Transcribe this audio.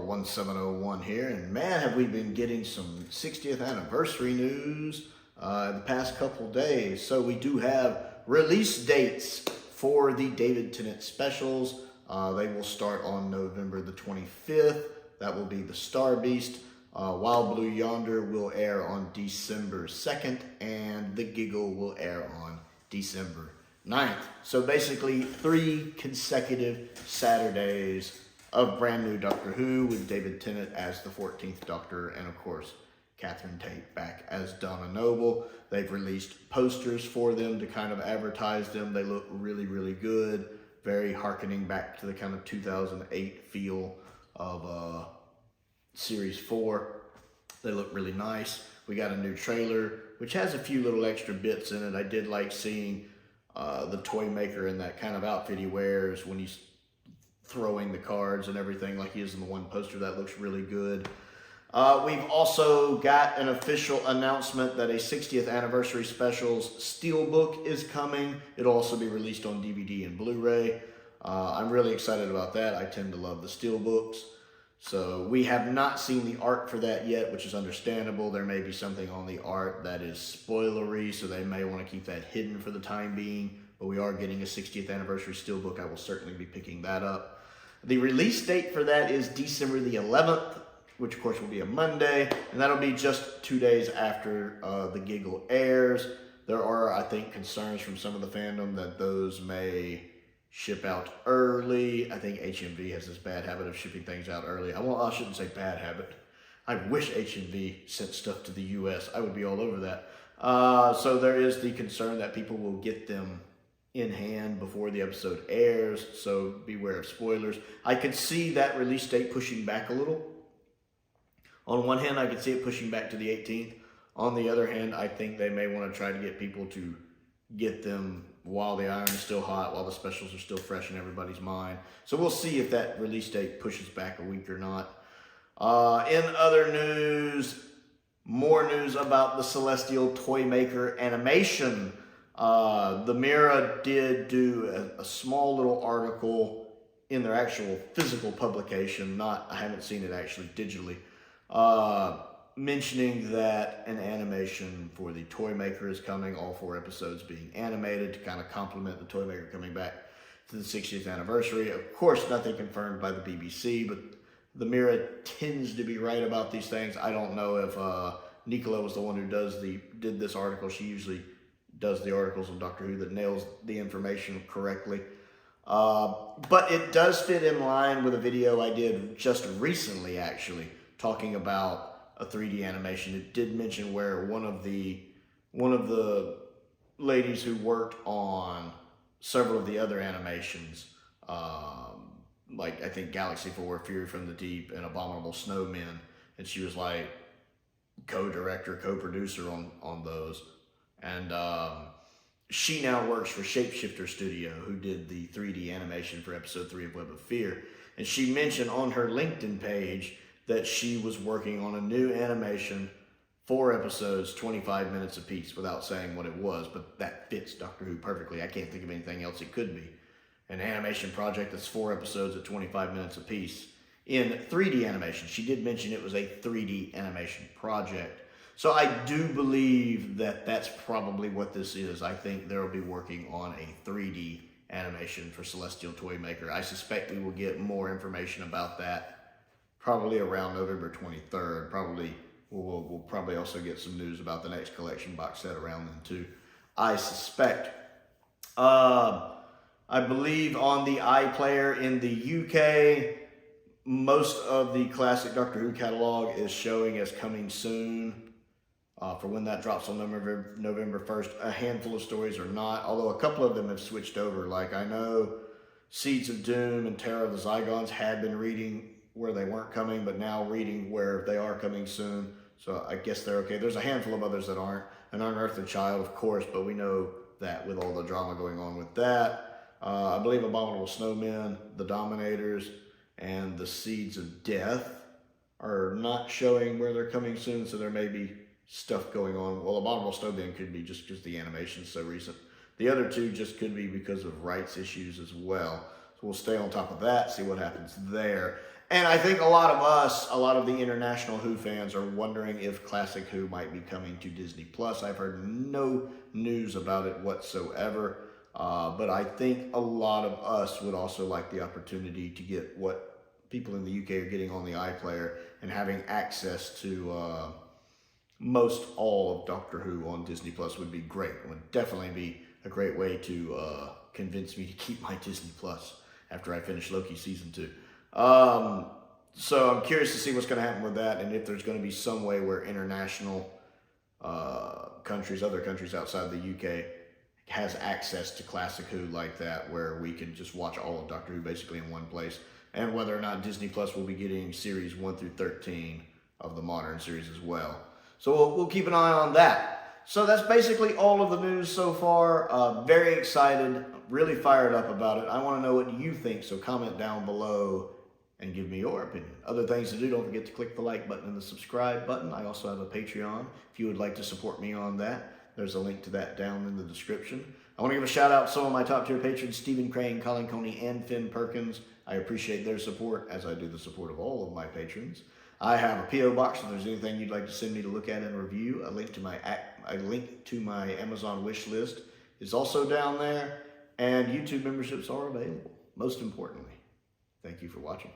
1701 here, and man, have we been getting some 60th anniversary news the past couple days. So we do have release dates for the David Tennant specials. They will start on November the 25th. That will be the Star Beast. Wild Blue Yonder will air on December 2nd, and The Giggle will air on December 9th. So basically 3 consecutive Saturdays of brand new Doctor Who, with David Tennant as the 14th Doctor, and of course Catherine Tate back as Donna Noble. They've released posters for them to kind of advertise them. They look really, really good, very hearkening back to the kind of 2008 feel of Series 4. They look really nice. We got a new trailer, which has a few little extra bits in it. I did like seeing the Toymaker in that kind of outfit he wears when he's throwing the cards and everything like he is in the one poster. That looks really good. We've also got an official announcement that a 60th anniversary specials Steelbook is coming. It'll also be released on DVD and Blu-ray. I'm really excited about that. I tend to love the Steelbooks. So we have not seen the art for that yet, which is understandable. There may be something on the art that is spoilery, so they may want to keep that hidden for the time being. But we are getting a 60th anniversary Steelbook. I will certainly be picking that up. The release date for that is December the 11th, which of course will be a Monday, and that'll be just 2 days after The Giggle airs. There are, I think, concerns from some of the fandom that those may ship out early. I think HMV has this bad habit of shipping things out early. I shouldn't say bad habit. I wish HMV sent stuff to the US. I would be all over that. So there is the concern that people will get them in hand before the episode airs, so beware of spoilers. I could see that release date pushing back a little. On one hand, I could see it pushing back to the 18th. On the other hand, I think they may want to try to get people to get them while the iron is still hot, while the specials are still fresh in everybody's mind. So we'll see if that release date pushes back a week or not. In other news, more news about the Celestial Toymaker animation. The Mirror did do a small little article in their actual physical publication. I haven't seen it actually digitally. Mentioning that an animation for the Toymaker is coming, all 4 episodes being animated to kind of complement the Toymaker coming back to the 60th anniversary. Of course, nothing confirmed by the BBC, but the Mirror tends to be right about these things. I don't know if Nicola was the one who did this article. She usually does the articles on Doctor Who that nails the information correctly. But it does fit in line with a video I did just recently, actually, talking about a 3D animation. It did mention where one of the ladies who worked on several of the other animations, like I think Galaxy 4, Fury from the Deep, and Abominable Snowmen, and she was like co-director, co-producer on those. And she now works for Shapeshifter Studio, who did the 3D animation for episode 3 of Web of Fear. And she mentioned on her LinkedIn page that she was working on a new animation, 4 episodes, 25 minutes apiece, without saying what it was, but that fits Doctor Who perfectly. I can't think of anything else it could be. An animation project that's 4 episodes at 25 minutes apiece in 3D animation. She did mention it was a 3D animation project. So I do believe that that's probably what this is. I think they'll be working on a 3D animation for Celestial Toymaker. I suspect we will get more information about that probably around November 23rd. We'll probably also get some news about the next collection box set around then too, I suspect. I believe on the iPlayer in the UK, most of the classic Doctor Who catalog is showing as coming soon. For when that drops on November 1st, a handful of stories are not, although a couple of them have switched over. Like I know Seeds of Doom and Terror of the Zygons had been reading where they weren't coming, but now reading where they are coming soon. So I guess they're okay. There's a handful of others that aren't. An Unearthly Child, of course, but we know that with all the drama going on with that. I believe Abominable Snowmen, The Dominators, and The Seeds of Death are not showing where they're coming soon, so there may be stuff going on. Well, Abominable Snowmen could be just because the animation is so recent. The other 2 just could be because of rights issues as well. So we'll stay on top of that, see what happens there. And I think a lot of us, a lot of the international Who fans are wondering if Classic Who might be coming to Disney Plus. I've heard no news about it whatsoever. But I think a lot of us would also like the opportunity to get what people in the UK are getting on the iPlayer and having access to most all of Doctor Who on Disney Plus would be great. It would definitely be a great way to convince me to keep my Disney Plus after I finish Loki Season 2. So I'm curious to see what's going to happen with that, and if there's going to be some way where international countries, other countries outside the UK, has access to Classic Who like that, where we can just watch all of Doctor Who basically in one place, and whether or not Disney Plus will be getting series 1 through 13 of the modern series as well. So we'll keep an eye on that. So that's basically all of the news so far. Very excited, really fired up about it. I want to know what you think, so comment down below and give me your opinion. Other things to do, don't forget to click the like button and the subscribe button. I also have a Patreon if you would like to support me on that. There's a link to that down in the description. I want to give a shout out to some of my top tier patrons, Stephen Crane, Colin Coney, and Finn Perkins. I appreciate their support, as I do the support of all of my patrons. I have a P.O. box if there's anything you'd like to send me to look at and review. A link to my Amazon wish list is also down there, and YouTube memberships are available. Most importantly, thank you for watching.